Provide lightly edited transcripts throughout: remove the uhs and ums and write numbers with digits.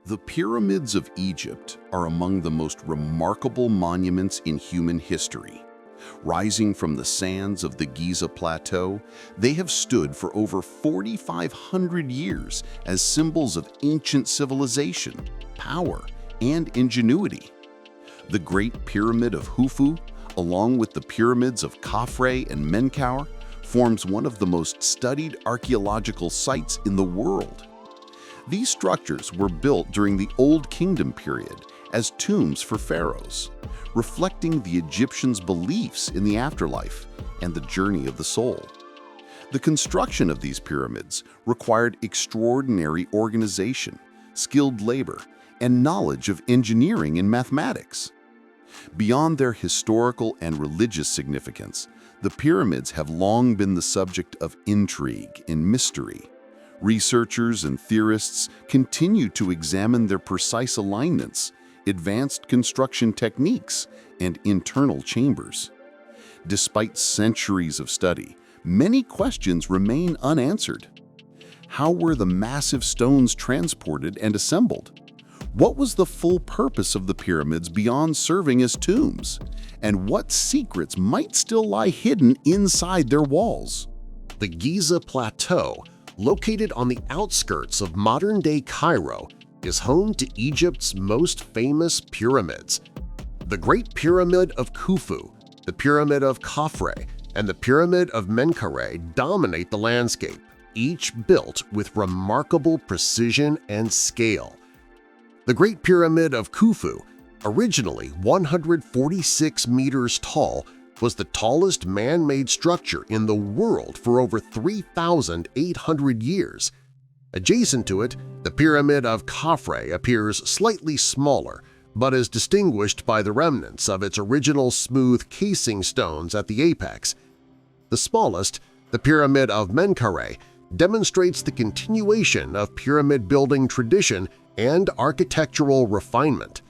The pyramids of Egypt are among the most remarkable monuments in human history. Rising from the sands of the Giza Plateau, they have stood for over 4,500 years as symbols of ancient civilization, power, and ingenuity. The Great Pyramid of Khufu, along with the pyramids of Khafre and Menkaure, forms one of the most studied archaeological sites in the world. These structures were built during the Old Kingdom period as tombs for pharaohs, reflecting the Egyptians' beliefs in the afterlife and the journey of the soul. The construction of these pyramids required extraordinary organization, skilled labor, and knowledge of engineering and mathematics. Beyond their historical and religious significance, the pyramids have long been the subject of intrigue and mystery. Researchers and theorists continue to examine their precise alignments, advanced construction techniques, and internal chambers. Despite centuries of study, many questions remain unanswered. How were the massive stones transported and assembled? What was the full purpose of the pyramids beyond serving as tombs? And what secrets might still lie hidden inside their walls? The Giza Plateau, located on the outskirts of modern-day Cairo, is home to Egypt's most famous pyramids. The Great Pyramid of Khufu, the Pyramid of Khafre, and the Pyramid of Menkaure dominate the landscape, each built with remarkable precision and scale. The Great Pyramid of Khufu, originally 146 meters tall, was the tallest man-made structure in the world for over 3,800 years. Adjacent to it, the Pyramid of Khafre appears slightly smaller, but is distinguished by the remnants of its original smooth casing stones at the apex. The smallest, the Pyramid of Menkaure, demonstrates the continuation of pyramid-building tradition and architectural refinement.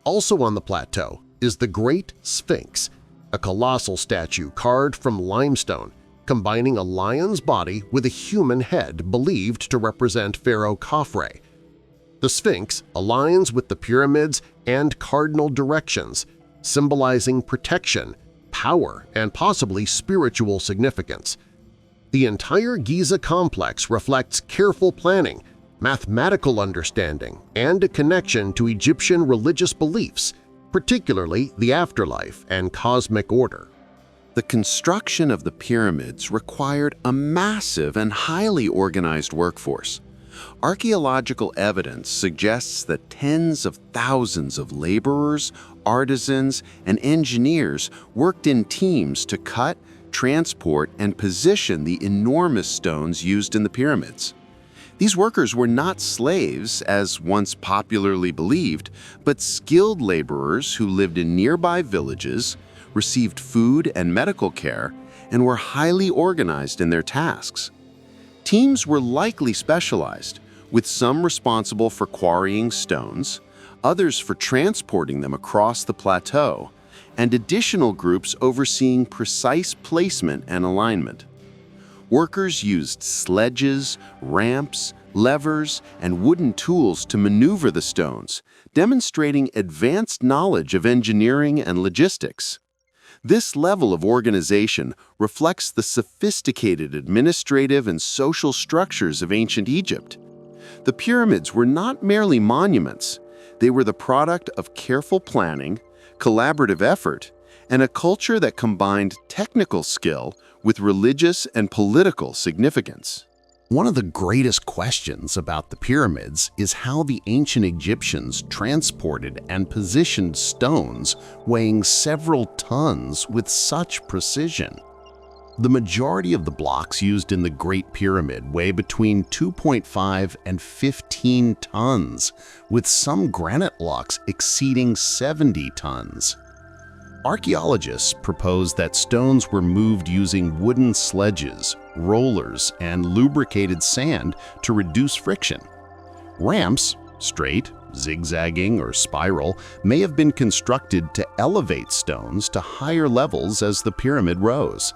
Also on the plateau is the Great Sphinx, a colossal statue carved from limestone, combining a lion's body with a human head believed to represent Pharaoh Khafre. The Sphinx aligns with the pyramids and cardinal directions, symbolizing protection, power, and possibly spiritual significance. The entire Giza complex reflects careful planning, mathematical understanding, and a connection to Egyptian religious beliefs, particularly the afterlife and cosmic order. The construction of the pyramids required a massive and highly organized workforce. Archaeological evidence suggests that tens of thousands of laborers, artisans, and engineers worked in teams to cut, transport, and position the enormous stones used in the pyramids. These workers were not slaves, as once popularly believed, but skilled laborers who lived in nearby villages, received food and medical care, and were highly organized in their tasks. Teams were likely specialized, with some responsible for quarrying stones, others for transporting them across the plateau, and additional groups overseeing precise placement and alignment. Workers used sledges, ramps, levers, and wooden tools to maneuver the stones, demonstrating advanced knowledge of engineering and logistics. This level of organization reflects the sophisticated administrative and social structures of ancient Egypt. The pyramids were not merely monuments. They were the product of careful planning, collaborative effort, and a culture that combined technical skill with religious and political significance. One of the greatest questions about the pyramids is how the ancient Egyptians transported and positioned stones weighing several tons with such precision. The majority of the blocks used in the Great Pyramid weigh between 2.5 and 15 tons, with some granite blocks exceeding 70 tons. Archaeologists propose that stones were moved using wooden sledges, rollers, and lubricated sand to reduce friction. Ramps, straight, zigzagging, or spiral, may have been constructed to elevate stones to higher levels as the pyramid rose.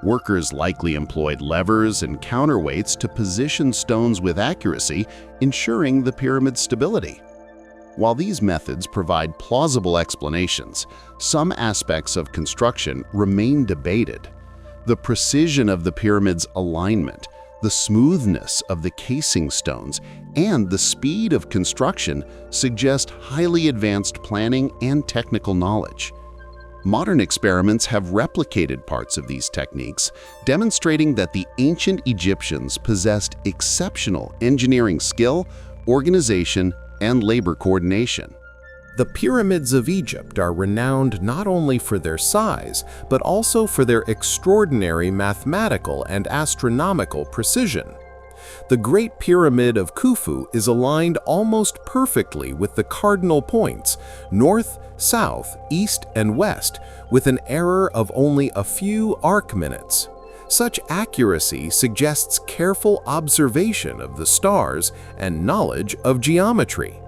Workers likely employed levers and counterweights to position stones with accuracy, ensuring the pyramid's stability. While these methods provide plausible explanations, some aspects of construction remain debated. The precision of the pyramid's alignment, the smoothness of the casing stones, and the speed of construction suggest highly advanced planning and technical knowledge. Modern experiments have replicated parts of these techniques, demonstrating that the ancient Egyptians possessed exceptional engineering skill, organization, and labor coordination. The pyramids of Egypt are renowned not only for their size, but also for their extraordinary mathematical and astronomical precision. The Great Pyramid of Khufu is aligned almost perfectly with the cardinal points, north, south, east, and west, with an error of only a few arc minutes. Such accuracy suggests careful observation of the stars and knowledge of geometry.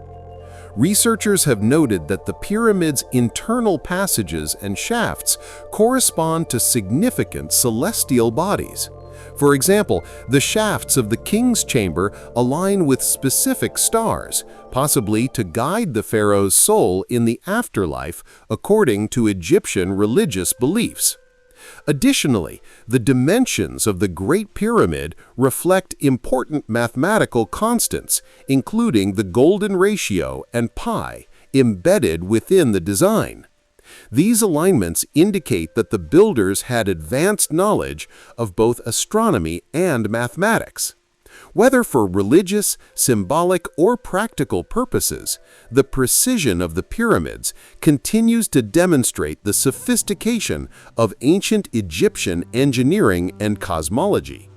Researchers have noted that the pyramid's internal passages and shafts correspond to significant celestial bodies. For example, the shafts of the king's chamber align with specific stars, possibly to guide the pharaoh's soul in the afterlife according to Egyptian religious beliefs. Additionally, the dimensions of the Great Pyramid reflect important mathematical constants, including the golden ratio and pi, embedded within the design. These alignments indicate that the builders had advanced knowledge of both astronomy and mathematics. Whether for religious, symbolic, or practical purposes, the precision of the pyramids continues to demonstrate the sophistication of ancient Egyptian engineering and cosmology.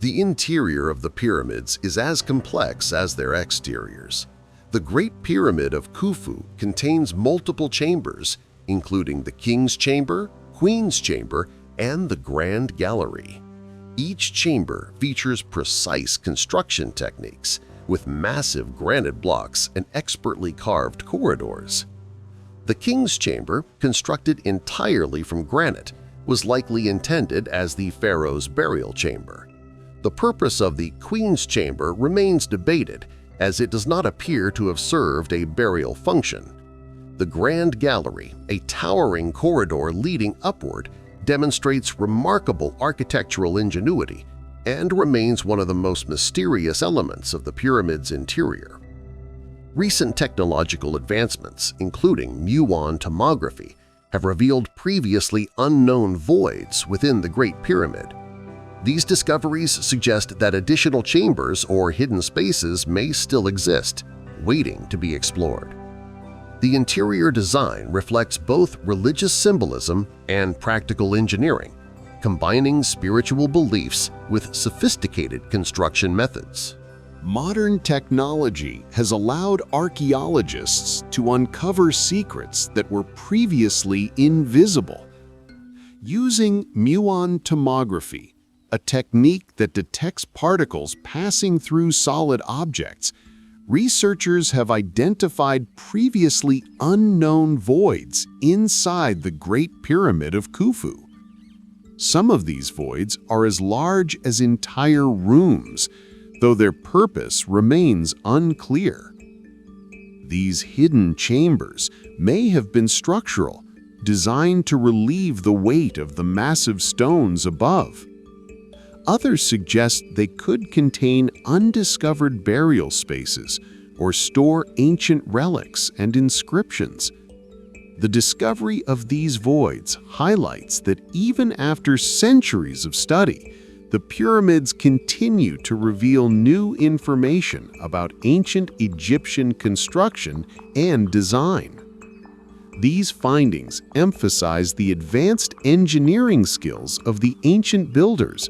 The interior of the pyramids is as complex as their exteriors. The Great Pyramid of Khufu contains multiple chambers, including the King's Chamber, Queen's Chamber, and the Grand Gallery. Each chamber features precise construction techniques with massive granite blocks and expertly carved corridors. The King's Chamber, constructed entirely from granite, was likely intended as the pharaoh's burial chamber. The purpose of the Queen's Chamber remains debated, as it does not appear to have served a burial function. The Grand Gallery, a towering corridor leading upward, demonstrates remarkable architectural ingenuity and remains one of the most mysterious elements of the pyramid's interior. Recent technological advancements, including muon tomography, have revealed previously unknown voids within the Great Pyramid. These discoveries suggest that additional chambers or hidden spaces may still exist, waiting to be explored. The interior design reflects both religious symbolism and practical engineering, combining spiritual beliefs with sophisticated construction methods. Modern technology has allowed archaeologists to uncover secrets that were previously invisible. Using muon tomography, a technique that detects particles passing through solid objects, researchers have identified previously unknown voids inside the Great Pyramid of Khufu. Some of these voids are as large as entire rooms, though their purpose remains unclear. These hidden chambers may have been structural, designed to relieve the weight of the massive stones above. Others suggest they could contain undiscovered burial spaces or store ancient relics and inscriptions. The discovery of these voids highlights that even after centuries of study, the pyramids continue to reveal new information about ancient Egyptian construction and design. These findings emphasize the advanced engineering skills of the ancient builders,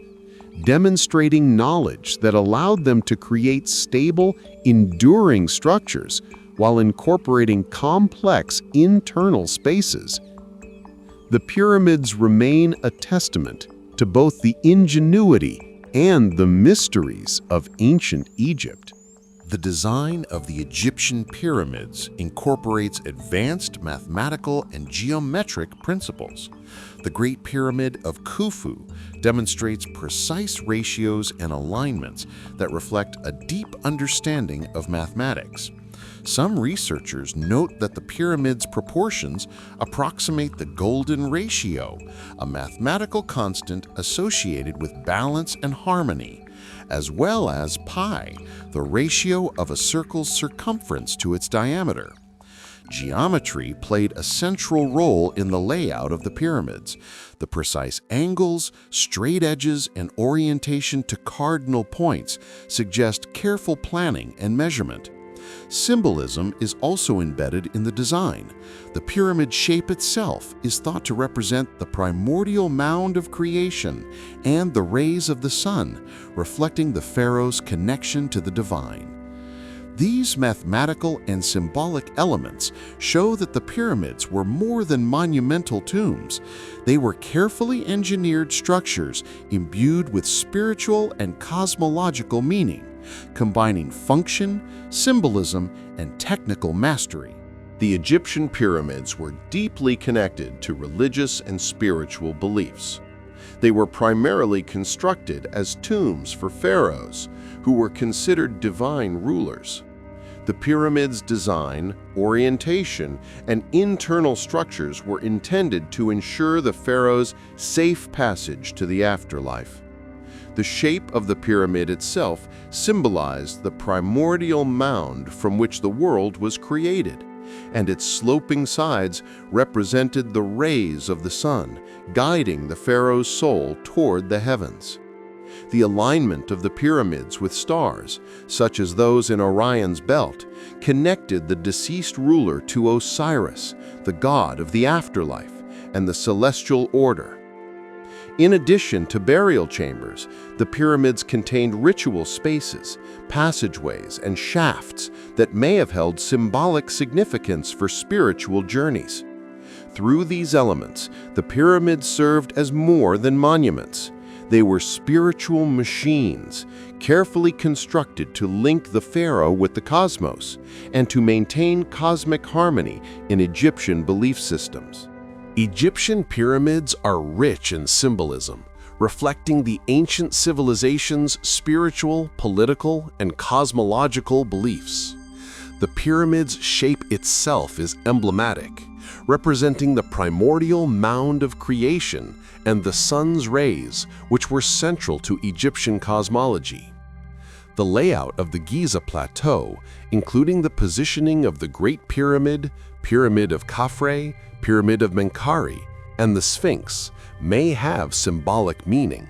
demonstrating knowledge that allowed them to create stable, enduring structures while incorporating complex internal spaces. The pyramids remain a testament to both the ingenuity and the mysteries of ancient Egypt. The design of the Egyptian pyramids incorporates advanced mathematical and geometric principles. The Great Pyramid of Khufu demonstrates precise ratios and alignments that reflect a deep understanding of mathematics. Some researchers note that the pyramid's proportions approximate the golden ratio, a mathematical constant associated with balance and harmony, as well as pi, the ratio of a circle's circumference to its diameter. Geometry played a central role in the layout of the pyramids. The precise angles, straight edges, and orientation to cardinal points suggest careful planning and measurement. Symbolism is also embedded in the design. The pyramid shape itself is thought to represent the primordial mound of creation and the rays of the sun, reflecting the pharaoh's connection to the divine. These mathematical and symbolic elements show that the pyramids were more than monumental tombs. They were carefully engineered structures imbued with spiritual and cosmological meaning, combining function, symbolism, and technical mastery. The Egyptian pyramids were deeply connected to religious and spiritual beliefs. They were primarily constructed as tombs for pharaohs, who were considered divine rulers. The pyramid's design, orientation, and internal structures were intended to ensure the pharaoh's safe passage to the afterlife. The shape of the pyramid itself symbolized the primordial mound from which the world was created, and its sloping sides represented the rays of the sun, guiding the pharaoh's soul toward the heavens. The alignment of the pyramids with stars, such as those in Orion's belt, connected the deceased ruler to Osiris, the god of the afterlife, and the celestial order. In addition to burial chambers, the pyramids contained ritual spaces, passageways, and shafts that may have held symbolic significance for spiritual journeys. Through these elements, the pyramids served as more than monuments. They were spiritual machines, carefully constructed to link the pharaoh with the cosmos and to maintain cosmic harmony in Egyptian belief systems. Egyptian pyramids are rich in symbolism, reflecting the ancient civilization's spiritual, political, and cosmological beliefs. The pyramid's shape itself is emblematic, representing the primordial mound of creation and the sun's rays, which were central to Egyptian cosmology. The layout of the Giza Plateau, including the positioning of the Great Pyramid, Pyramid of Khafre, Pyramid of Menkaure, and the Sphinx, may have symbolic meaning.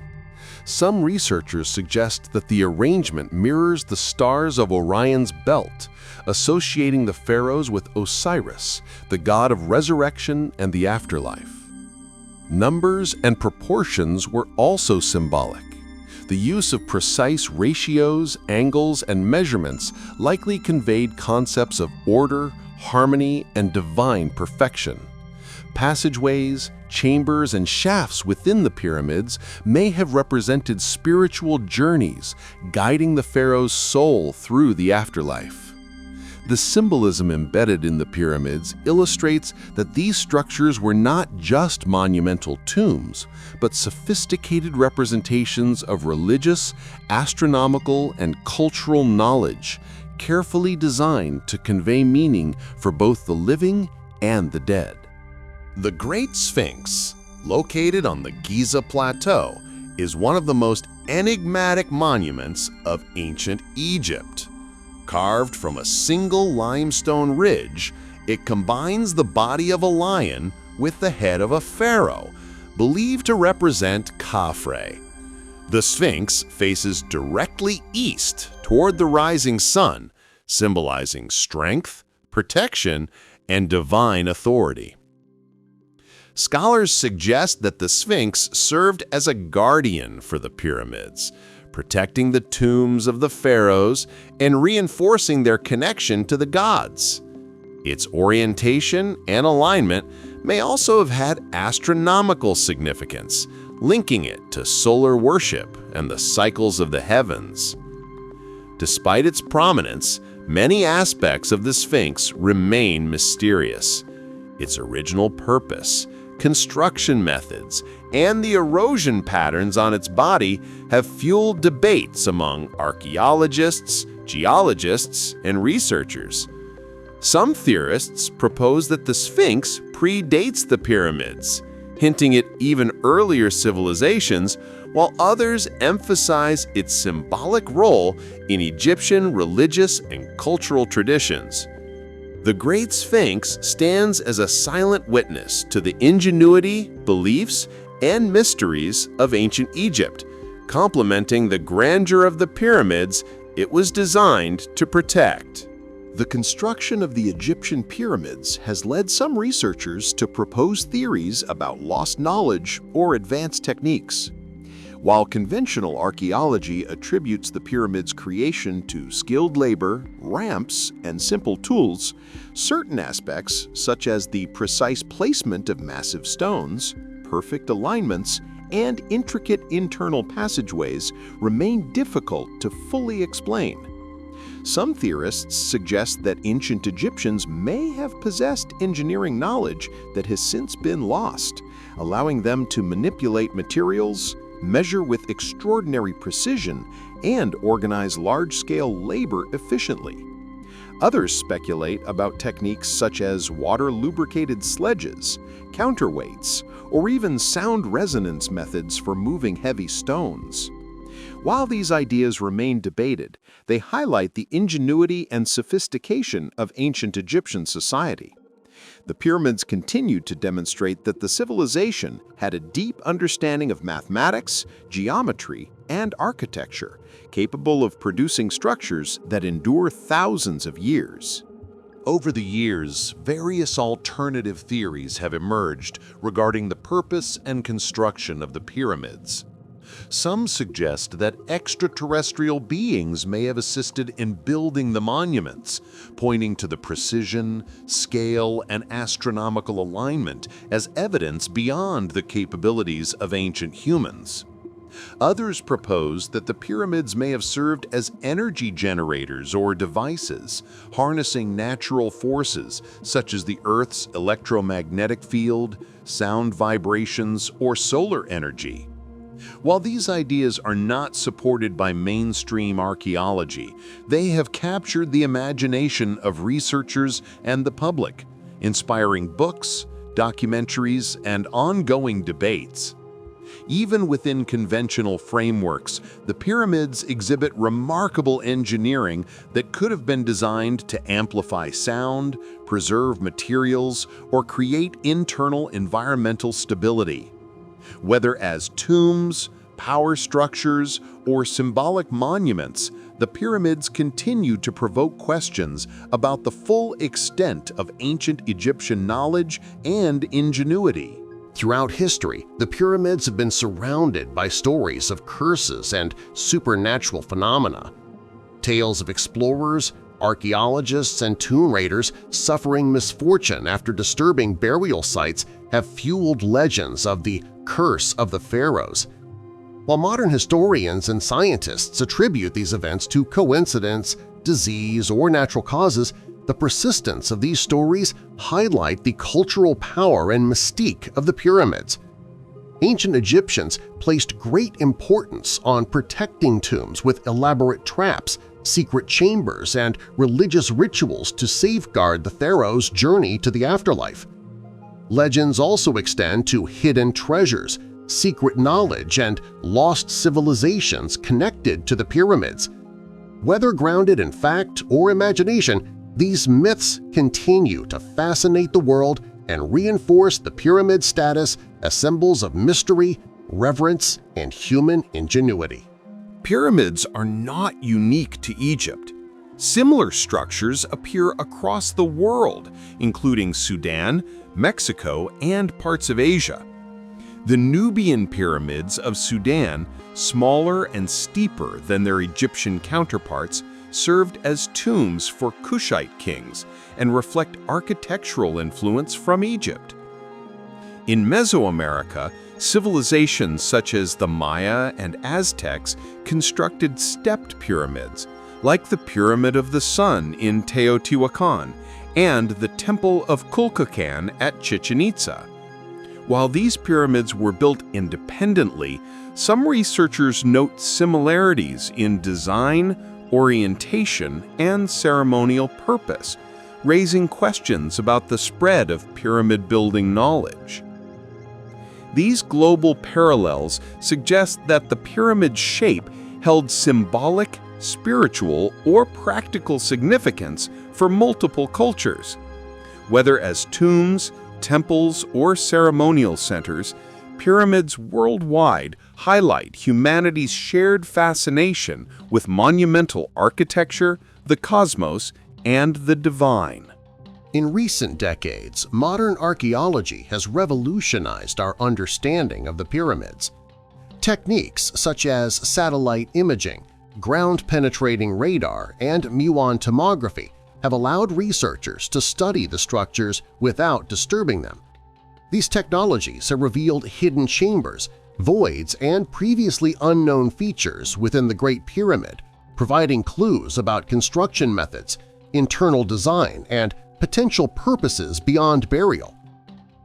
Some researchers suggest that the arrangement mirrors the stars of Orion's belt, associating the pharaohs with Osiris, the god of resurrection and the afterlife. Numbers and proportions were also symbolic. The use of precise ratios, angles, and measurements likely conveyed concepts of order, harmony, and divine perfection. Passageways, chambers, and shafts within the pyramids may have represented spiritual journeys, guiding the pharaoh's soul through the afterlife. The symbolism embedded in the pyramids illustrates that these structures were not just monumental tombs, but sophisticated representations of religious, astronomical, and cultural knowledge, carefully designed to convey meaning for both the living and the dead. The Great Sphinx, located on the Giza Plateau, is one of the most enigmatic monuments of ancient Egypt. Carved from a single limestone ridge, it combines the body of a lion with the head of a pharaoh, believed to represent Khafre. The Sphinx faces directly east toward the rising sun, symbolizing strength, protection, and divine authority. Scholars suggest that the Sphinx served as a guardian for the pyramids, protecting the tombs of the pharaohs and reinforcing their connection to the gods. Its orientation and alignment may also have had astronomical significance, linking it to solar worship and the cycles of the heavens. Despite its prominence, many aspects of the Sphinx remain mysterious. Its original purpose, construction methods, and the erosion patterns on its body have fueled debates among archaeologists, geologists, and researchers. Some theorists propose that the Sphinx predates the pyramids, hinting at even earlier civilizations, while others emphasize its symbolic role in Egyptian religious and cultural traditions. The Great Sphinx stands as a silent witness to the ingenuity, beliefs, and mysteries of ancient Egypt, complementing the grandeur of the pyramids it was designed to protect. The construction of the Egyptian pyramids has led some researchers to propose theories about lost knowledge or advanced techniques. While conventional archaeology attributes the pyramids' creation to skilled labor, ramps, and simple tools, certain aspects, such as the precise placement of massive stones, perfect alignments, and intricate internal passageways, remain difficult to fully explain. Some theorists suggest that ancient Egyptians may have possessed engineering knowledge that has since been lost, allowing them to manipulate materials, measure with extraordinary precision, and organize large-scale labor efficiently. Others speculate about techniques such as water-lubricated sledges, counterweights, or even sound resonance methods for moving heavy stones. While these ideas remain debated, they highlight the ingenuity and sophistication of ancient Egyptian society. The pyramids continue to demonstrate that the civilization had a deep understanding of mathematics, geometry, and architecture, capable of producing structures that endure thousands of years. Over the years, various alternative theories have emerged regarding the purpose and construction of the pyramids. Some suggest that extraterrestrial beings may have assisted in building the monuments, pointing to the precision, scale, and astronomical alignment as evidence beyond the capabilities of ancient humans. Others propose that the pyramids may have served as energy generators or devices, harnessing natural forces such as the Earth's electromagnetic field, sound vibrations, or solar energy. While these ideas are not supported by mainstream archaeology, they have captured the imagination of researchers and the public, inspiring books, documentaries, and ongoing debates. Even within conventional frameworks, the pyramids exhibit remarkable engineering that could have been designed to amplify sound, preserve materials, or create internal environmental stability. Whether as tombs, power structures, or symbolic monuments, the pyramids continue to provoke questions about the full extent of ancient Egyptian knowledge and ingenuity. Throughout history, the pyramids have been surrounded by stories of curses and supernatural phenomena. Tales of explorers, archaeologists, and tomb raiders suffering misfortune after disturbing burial sites have fueled legends of the curse of the pharaohs. While modern historians and scientists attribute these events to coincidence, disease, or natural causes, the persistence of these stories highlight the cultural power and mystique of the pyramids. Ancient Egyptians placed great importance on protecting tombs with elaborate traps, secret chambers, and religious rituals to safeguard the pharaoh's journey to the afterlife. Legends also extend to hidden treasures, secret knowledge, and lost civilizations connected to the pyramids. Whether grounded in fact or imagination, these myths continue to fascinate the world and reinforce the pyramid status as symbols of mystery, reverence, and human ingenuity. Pyramids are not unique to Egypt. Similar structures appear across the world, including Sudan, Mexico, and parts of Asia. The Nubian pyramids of Sudan, smaller and steeper than their Egyptian counterparts, served as tombs for Kushite kings and reflect architectural influence from Egypt. In Mesoamerica, civilizations such as the Maya and Aztecs constructed stepped pyramids, like the Pyramid of the Sun in Teotihuacan and the Temple of Kulkulkan at Chichen Itza. While these pyramids were built independently, some researchers note similarities in design, orientation, and ceremonial purpose, raising questions about the spread of pyramid-building knowledge. These global parallels suggest that the pyramid's shape held symbolic, spiritual, or practical significance for multiple cultures. Whether as tombs, temples, or ceremonial centers, pyramids worldwide highlight humanity's shared fascination with monumental architecture, the cosmos, and the divine. In recent decades, modern archaeology has revolutionized our understanding of the pyramids. Techniques such as satellite imaging, ground-penetrating radar, and muon tomography have allowed researchers to study the structures without disturbing them. These technologies have revealed hidden chambers, voids, and previously unknown features within the Great Pyramid, providing clues about construction methods, internal design, and potential purposes beyond burial.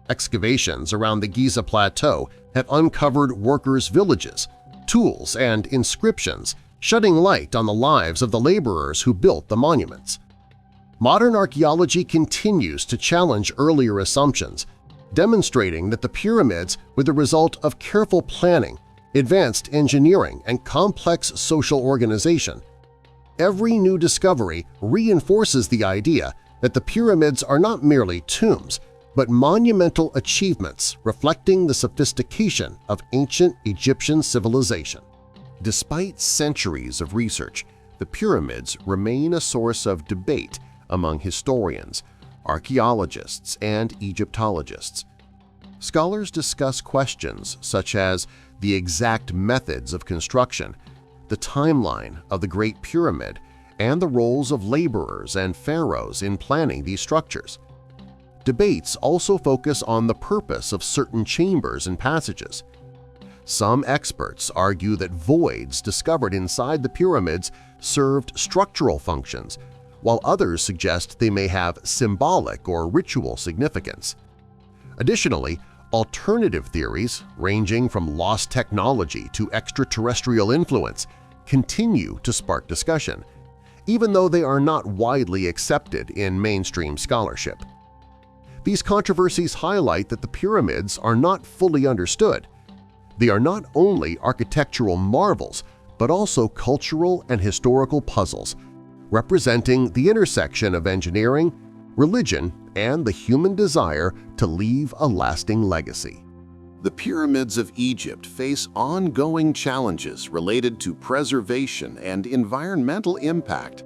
Excavations around the Giza Plateau have uncovered workers' villages, tools, and inscriptions, shedding light on the lives of the laborers who built the monuments. Modern archaeology continues to challenge earlier assumptions, demonstrating that the pyramids were the result of careful planning, advanced engineering, and complex social organization. Every new discovery reinforces the idea that the pyramids are not merely tombs, but monumental achievements reflecting the sophistication of ancient Egyptian civilization. Despite centuries of research, the pyramids remain a source of debate among historians, archaeologists, and Egyptologists. Scholars discuss questions such as the exact methods of construction, the timeline of the Great Pyramid, and the roles of laborers and pharaohs in planning these structures. Debates also focus on the purpose of certain chambers and passages. Some experts argue that voids discovered inside the pyramids served structural functions, while others suggest they may have symbolic or ritual significance. Additionally, alternative theories, ranging from lost technology to extraterrestrial influence, continue to spark discussion, even though they are not widely accepted in mainstream scholarship. These controversies highlight that the pyramids are not fully understood. They are not only architectural marvels, but also cultural and historical puzzles, representing the intersection of engineering, religion, and the human desire to leave a lasting legacy. The pyramids of Egypt face ongoing challenges related to preservation and environmental impact.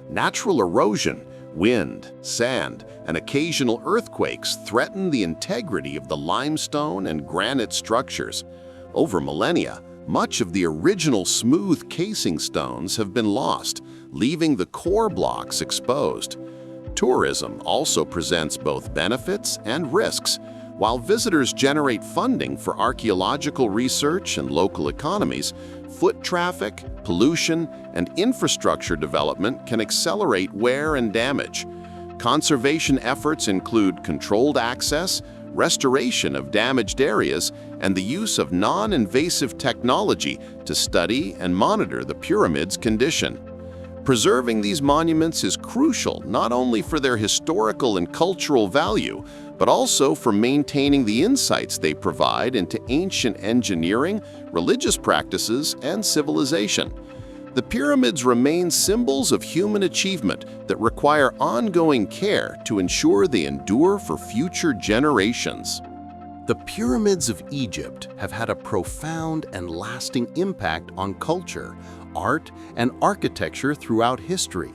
Natural erosion, wind, sand, and occasional earthquakes threaten the integrity of the limestone and granite structures. Over millennia, much of the original smooth casing stones have been lost, leaving the core blocks exposed. Tourism also presents both benefits and risks. While visitors generate funding for archaeological research and local economies, foot traffic, pollution, and infrastructure development can accelerate wear and damage. Conservation efforts include controlled access, restoration of damaged areas, and the use of non-invasive technology to study and monitor the pyramid's condition. Preserving these monuments is crucial not only for their historical and cultural value, but also for maintaining the insights they provide into ancient engineering, religious practices, and civilization. The pyramids remain symbols of human achievement that require ongoing care to ensure they endure for future generations. The pyramids of Egypt have had a profound and lasting impact on culture, art, and architecture throughout history.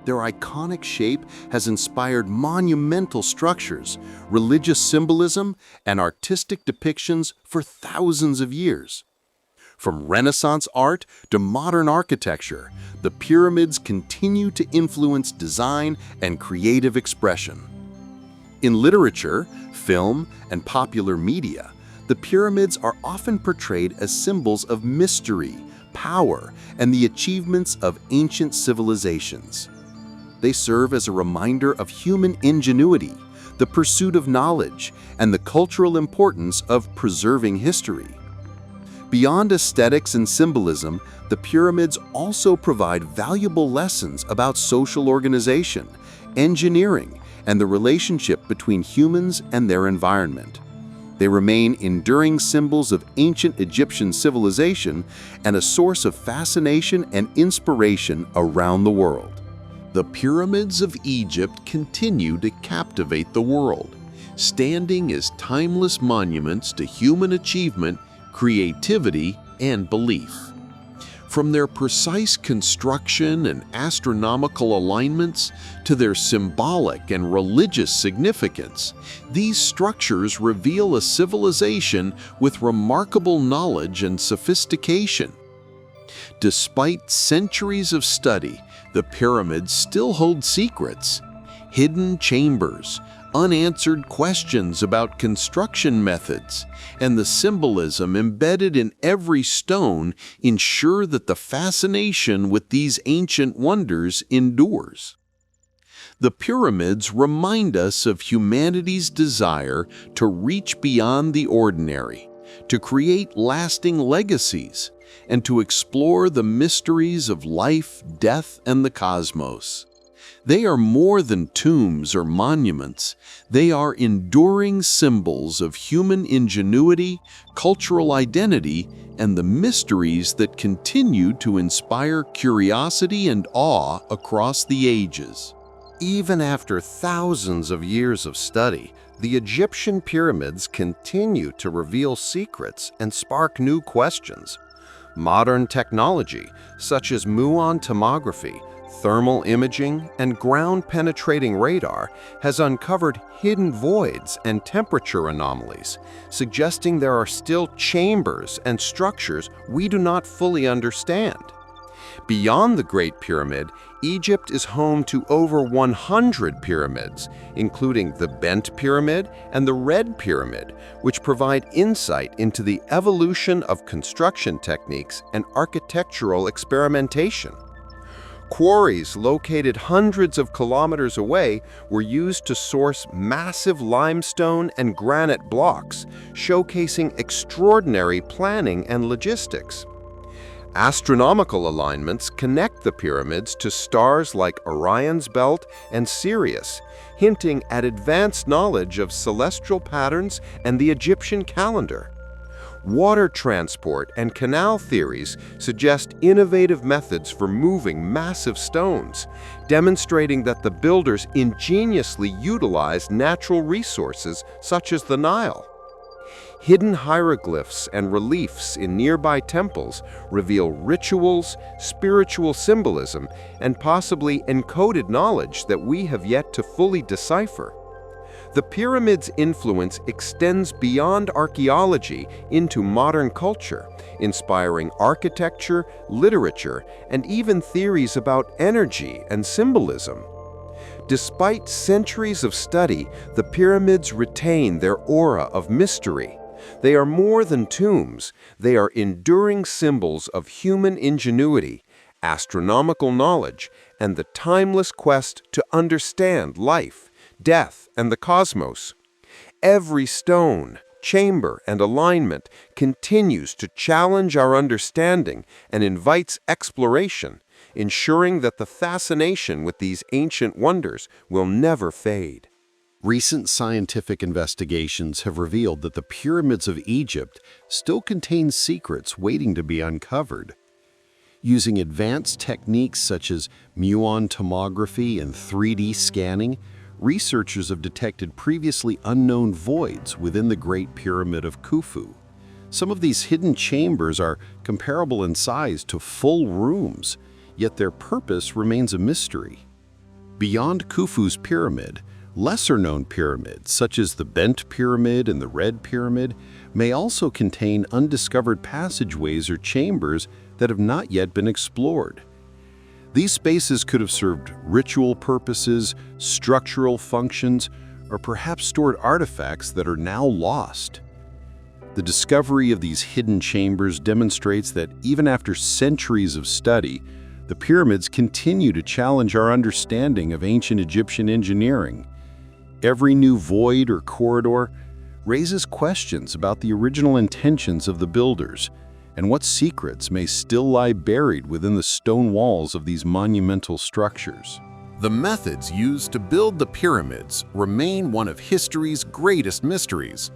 Their iconic shape has inspired monumental structures, religious symbolism, and artistic depictions for thousands of years. From Renaissance art to modern architecture, the pyramids continue to influence design and creative expression. In literature, film, and popular media, the pyramids are often portrayed as symbols of mystery, power and the achievements of ancient civilizations. They serve as a reminder of human ingenuity, the pursuit of knowledge, and the cultural importance of preserving history. Beyond aesthetics and symbolism, the pyramids also provide valuable lessons about social organization, engineering, and the relationship between humans and their environment. They remain enduring symbols of ancient Egyptian civilization and a source of fascination and inspiration around the world. The pyramids of Egypt continue to captivate the world, standing as timeless monuments to human achievement, creativity, and belief. From their precise construction and astronomical alignments to their symbolic and religious significance, these structures reveal a civilization with remarkable knowledge and sophistication. Despite centuries of study, the pyramids still hold secrets, hidden chambers, unanswered questions about construction methods, and the symbolism embedded in every stone ensure that the fascination with these ancient wonders endures. The pyramids remind us of humanity's desire to reach beyond the ordinary, to create lasting legacies, and to explore the mysteries of life, death, and the cosmos. They are more than tombs or monuments. They are enduring symbols of human ingenuity, cultural identity, and the mysteries that continue to inspire curiosity and awe across the ages. Even after thousands of years of study, the Egyptian pyramids continue to reveal secrets and spark new questions. Modern technology, such as muon tomography, thermal imaging, and ground-penetrating radar, has uncovered hidden voids and temperature anomalies, suggesting there are still chambers and structures we do not fully understand. Beyond the Great Pyramid, Egypt is home to over 100 pyramids, including the Bent Pyramid and the Red Pyramid, which provide insight into the evolution of construction techniques and architectural experimentation. Quarries located hundreds of kilometers away were used to source massive limestone and granite blocks, showcasing extraordinary planning and logistics. Astronomical alignments connect the pyramids to stars like Orion's Belt and Sirius, hinting at advanced knowledge of celestial patterns and the Egyptian calendar. Water transport and canal theories suggest innovative methods for moving massive stones, demonstrating that the builders ingeniously utilized natural resources such as the Nile. Hidden hieroglyphs and reliefs in nearby temples reveal rituals, spiritual symbolism, and possibly encoded knowledge that we have yet to fully decipher. The pyramids' influence extends beyond archaeology into modern culture, inspiring architecture, literature, and even theories about energy and symbolism. Despite centuries of study, the pyramids retain their aura of mystery. They are more than tombs. They are enduring symbols of human ingenuity, astronomical knowledge, and the timeless quest to understand life, death, and the cosmos. Every stone, chamber, and alignment continues to challenge our understanding and invites exploration, ensuring that the fascination with these ancient wonders will never fade. Recent scientific investigations have revealed that the pyramids of Egypt still contain secrets waiting to be uncovered. Using advanced techniques such as muon tomography and 3D scanning, researchers have detected previously unknown voids within the Great Pyramid of Khufu. Some of these hidden chambers are comparable in size to full rooms, yet their purpose remains a mystery. Beyond Khufu's pyramid, lesser-known pyramids, such as the Bent Pyramid and the Red Pyramid, may also contain undiscovered passageways or chambers that have not yet been explored. These spaces could have served ritual purposes, structural functions, or perhaps stored artifacts that are now lost. The discovery of these hidden chambers demonstrates that even after centuries of study, the pyramids continue to challenge our understanding of ancient Egyptian engineering. Every new void or corridor raises questions about the original intentions of the builders and what secrets may still lie buried within the stone walls of these monumental structures. The methods used to build the pyramids remain one of history's greatest mysteries.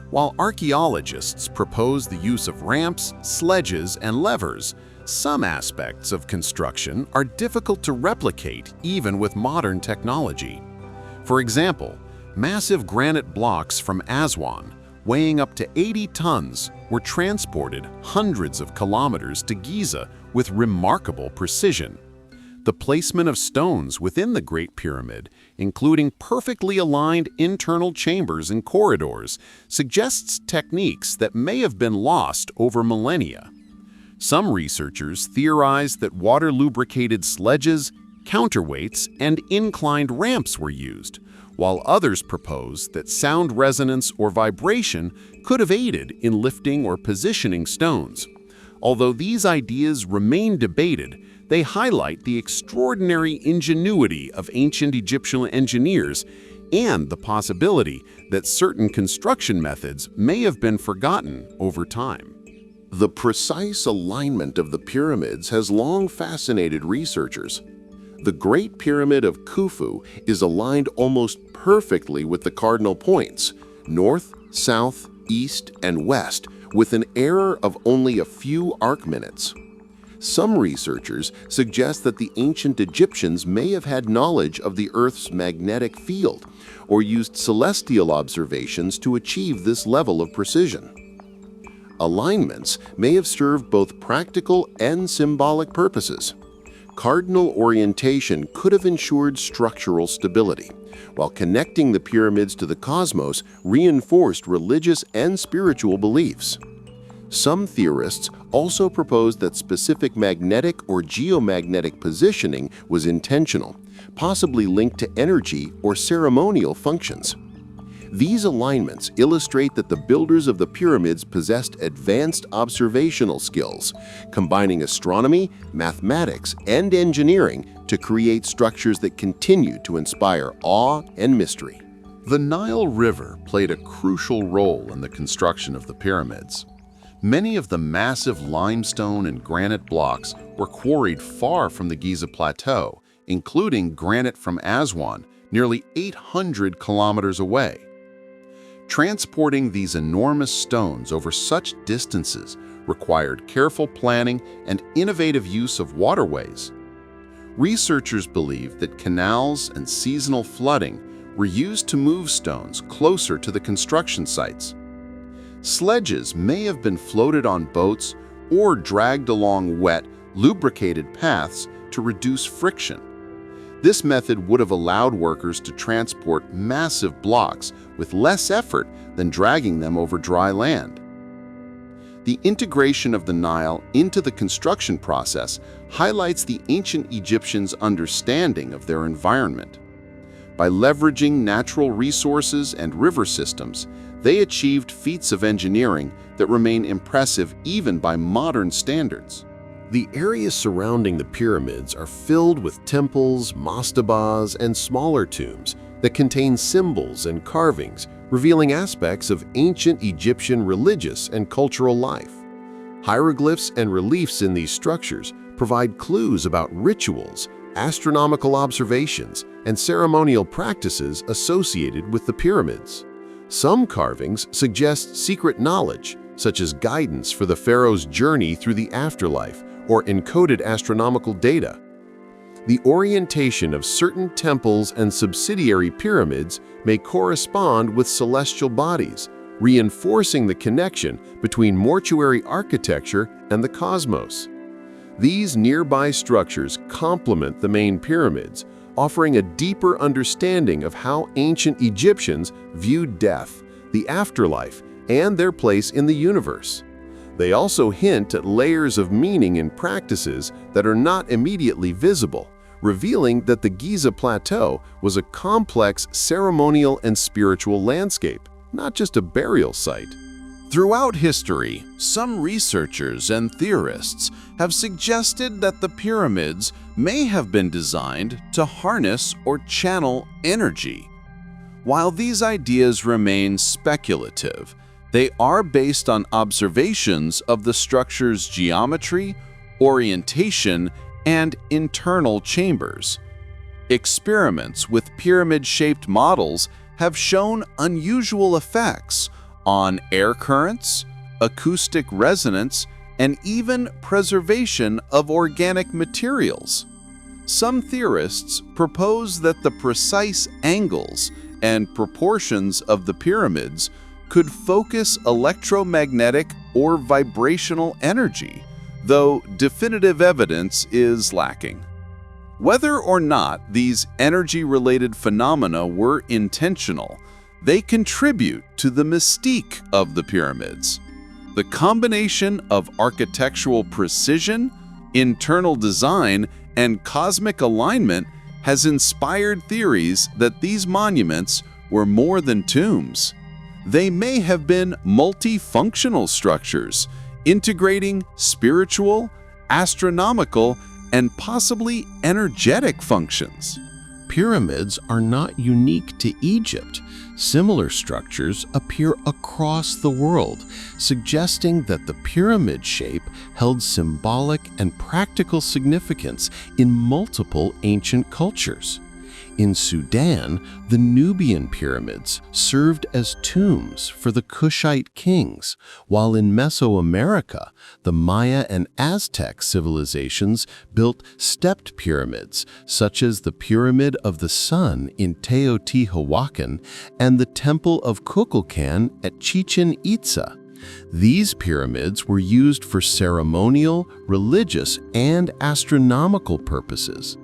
While archaeologists propose the use of ramps, sledges, and levers, some aspects of construction are difficult to replicate even with modern technology. For example, massive granite blocks from Aswan, weighing up to 80 tons, were transported hundreds of kilometers to Giza with remarkable precision. The placement of stones within the Great Pyramid, including perfectly aligned internal chambers and corridors, suggests techniques that may have been lost over millennia. Some researchers theorize that water-lubricated sledges, counterweights, and inclined ramps were used, while others propose that sound resonance or vibration could have aided in lifting or positioning stones. Although these ideas remain debated, they highlight the extraordinary ingenuity of ancient Egyptian engineers and the possibility that certain construction methods may have been forgotten over time. The precise alignment of the pyramids has long fascinated researchers. The Great Pyramid of Khufu is aligned almost perfectly with the cardinal points, north, south, east, and west, with an error of only a few arc minutes. Some researchers suggest that the ancient Egyptians may have had knowledge of the Earth's magnetic field or used celestial observations to achieve this level of precision. Alignments may have served both practical and symbolic purposes. Cardinal orientation could have ensured structural stability, while connecting the pyramids to the cosmos reinforced religious and spiritual beliefs. Some theorists also proposed that specific magnetic or geomagnetic positioning was intentional, possibly linked to energy or ceremonial functions. These alignments illustrate that the builders of the pyramids possessed advanced observational skills, combining astronomy, mathematics, and engineering to create structures that continue to inspire awe and mystery. The Nile River played a crucial role in the construction of the pyramids. Many of the massive limestone and granite blocks were quarried far from the Giza Plateau, including granite from Aswan, nearly 800 kilometers away. Transporting these enormous stones over such distances required careful planning and innovative use of waterways. Researchers believe that canals and seasonal flooding were used to move stones closer to the construction sites. Sledges may have been floated on boats or dragged along wet, lubricated paths to reduce friction. This method would have allowed workers to transport massive blocks with less effort than dragging them over dry land. The integration of the Nile into the construction process highlights the ancient Egyptians' understanding of their environment. By leveraging natural resources and river systems, they achieved feats of engineering that remain impressive even by modern standards. The areas surrounding the pyramids are filled with temples, mastabas, and smaller tombs that contain symbols and carvings revealing aspects of ancient Egyptian religious and cultural life. Hieroglyphs and reliefs in these structures provide clues about rituals, astronomical observations, and ceremonial practices associated with the pyramids. Some carvings suggest secret knowledge, such as guidance for the pharaoh's journey through the afterlife or encoded astronomical data. The orientation of certain temples and subsidiary pyramids may correspond with celestial bodies, reinforcing the connection between mortuary architecture and the cosmos. These nearby structures complement the main pyramids, offering a deeper understanding of how ancient Egyptians viewed death, the afterlife, and their place in the universe. They also hint at layers of meaning in practices that are not immediately visible, revealing that the Giza Plateau was a complex ceremonial and spiritual landscape, not just a burial site. Throughout history, some researchers and theorists have suggested that the pyramids may have been designed to harness or channel energy. While these ideas remain speculative, they are based on observations of the structure's geometry, orientation, and internal chambers. Experiments with pyramid-shaped models have shown unusual effects on air currents, acoustic resonance, and even preservation of organic materials. Some theorists propose that the precise angles and proportions of the pyramids could focus electromagnetic or vibrational energy, though definitive evidence is lacking. Whether or not these energy-related phenomena were intentional, they contribute to the mystique of the pyramids. The combination of architectural precision, internal design, and cosmic alignment has inspired theories that these monuments were more than tombs. They may have been multifunctional structures, integrating spiritual, astronomical, and possibly energetic functions. Pyramids are not unique to Egypt. Similar structures appear across the world, suggesting that the pyramid shape held symbolic and practical significance in multiple ancient cultures. In Sudan, the Nubian pyramids served as tombs for the Kushite kings, while in Mesoamerica, the Maya and Aztec civilizations built stepped pyramids, such as the Pyramid of the Sun in Teotihuacan and the Temple of Kukulkan at Chichen Itza. These pyramids were used for ceremonial, religious, and astronomical purposes.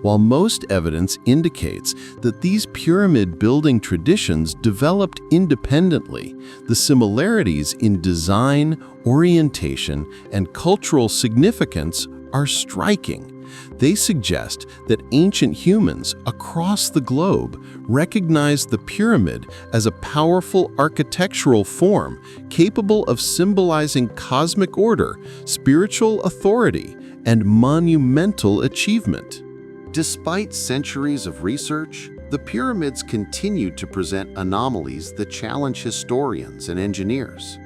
While most evidence indicates that these pyramid building traditions developed independently, the similarities in design, orientation, and cultural significance are striking. They suggest that ancient humans across the globe recognized the pyramid as a powerful architectural form capable of symbolizing cosmic order, spiritual authority, and monumental achievement. Despite centuries of research, the pyramids continue to present anomalies that challenge historians and engineers.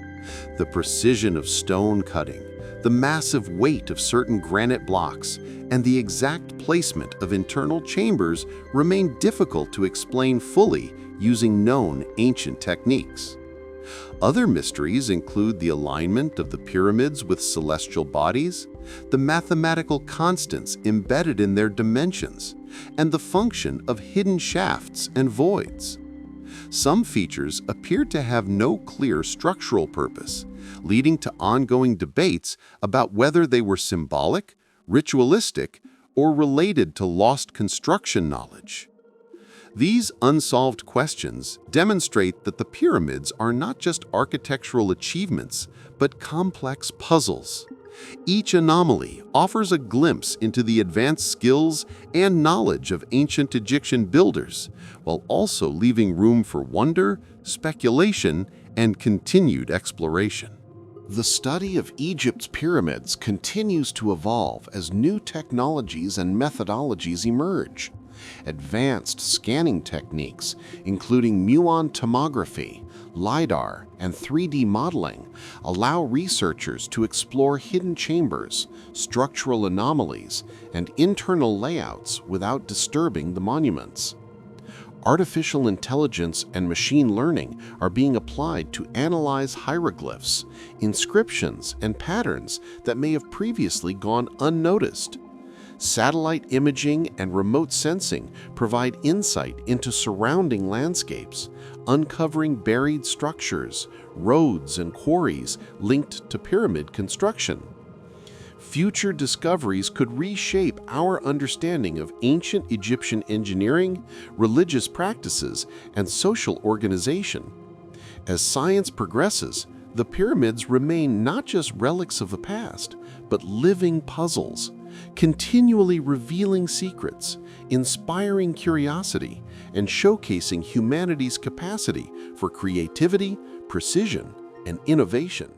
The precision of stone cutting, the massive weight of certain granite blocks, and the exact placement of internal chambers remain difficult to explain fully using known ancient techniques. Other mysteries include the alignment of the pyramids with celestial bodies, the mathematical constants embedded in their dimensions, and the function of hidden shafts and voids. Some features appear to have no clear structural purpose, leading to ongoing debates about whether they were symbolic, ritualistic, or related to lost construction knowledge. These unsolved questions demonstrate that the pyramids are not just architectural achievements, but complex puzzles. Each anomaly offers a glimpse into the advanced skills and knowledge of ancient Egyptian builders, while also leaving room for wonder, speculation, and continued exploration. The study of Egypt's pyramids continues to evolve as new technologies and methodologies emerge. Advanced scanning techniques, including muon tomography, LiDAR, and 3D modeling, allow researchers to explore hidden chambers, structural anomalies, and internal layouts without disturbing the monuments. Artificial intelligence and machine learning are being applied to analyze hieroglyphs, inscriptions, and patterns that may have previously gone unnoticed. Satellite imaging and remote sensing provide insight into surrounding landscapes, uncovering buried structures, roads, and quarries linked to pyramid construction. Future discoveries could reshape our understanding of ancient Egyptian engineering, religious practices, and social organization. As science progresses, the pyramids remain not just relics of the past, but living puzzles, continually revealing secrets, inspiring curiosity, and showcasing humanity's capacity for creativity, precision, and innovation.